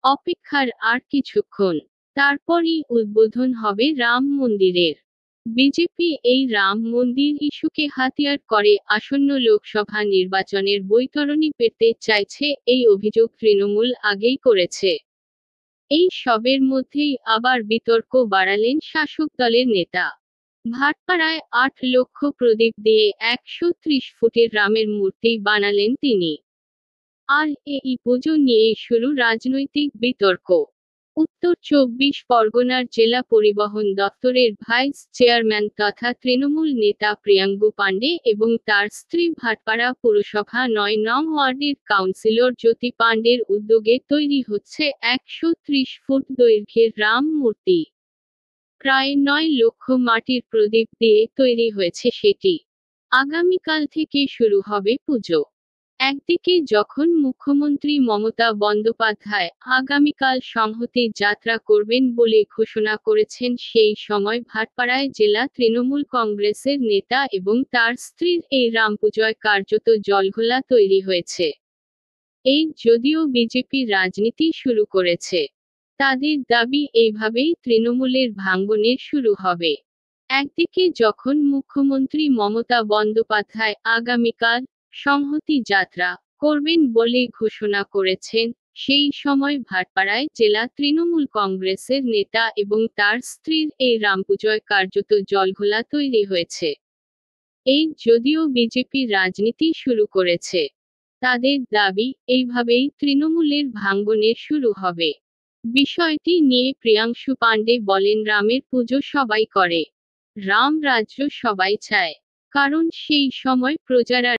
অপেক্ষার আর কিছুক্ষণ, তারপরই উদ্বোধন হবে রাম মন্দিরের। বিজেপি এই রাম মন্দির ইস্যুকে হাতিয়ার করে আসন্ন লোকসভা নির্বাচনের বৈতরণী পেতে চাইছে, এই অভিযোগ তৃণমূল আগেই করেছে। এই সবের মধ্যেই আবার বিতর্ক বাড়ালেন শাসক দলের নেতা। ভাটপাড়ায় ৮ লক্ষ প্রদীপ দিয়ে ১৩০ ফুটের রামের মূর্তি বানালেন তিনি। আর এই পুজো নিয়েই শুরু রাজনৈতিক বিতর্ক। উত্তর ২৪ পরগনার জেলা পরিবহন দফতরের ভাইস চেয়ারম্যান তথা তৃণমূল নেতা প্রিয়াঙ্গু পাণ্ডে এবং তার স্ত্রী ভাটপাড়া পুরসভা ৯ নং ওয়ার্ডের কাউন্সিলর জ্যোতি পাণ্ডের উদ্যোগে তৈরি হচ্ছে ১৩০ ফুট দৈর্ঘ্যের রাম মূর্তি। প্রায় ৯ লক্ষ মাটির প্রদীপ দিয়ে তৈরি হয়েছে সেটি। আগামীকাল থেকে শুরু হবে পুজো। একদিকে যখন মুখ্যমন্ত্রী মমতা বন্দ্যোপাধ্যায় আগামীকাল সংহতি যাত্রা করবেন বলে ঘোষণা করেছেন, সেই সময় ভাটপাড়ায় জেলা তৃণমূল কংগ্রেসের নেতা এবং তার স্ত্রীর এই রামপুজোয় কার্যত জলঘোলা তৈরি হয়েছে। এই যদিও বিজেপি রাজনীতি শুরু করেছে, তাদের দাবি এইভাবেই তৃণমূলের ভাঙনের শুরু হবে। একদিকে যখন মুখ্যমন্ত্রী মমতা বন্দ্যোপাধ্যায় আগামীকাল সংহতি যাত্রা করবেন বলে ঘোষণা করেছেন, সেই সময় ভাটপাড়ায় জেলা তৃণমূল কংগ্রেসের নেতা এবং তার স্ত্রীর এই রামপুজোয় কার্যত জলঘোলা তৈরি হয়েছে। এই যদিও বিজেপি রাজনীতি শুরু করেছে, তাদের দাবি এইভাবেই তৃণমূলের ভাঙনের শুরু হবে। বিষয়টি নিয়ে প্রিয়াংশু পাণ্ডে বলেন, রামের পুজো সবাই করে, রাম রাজ্য সবাই চায়, কারণ সেই সময় প্রজারা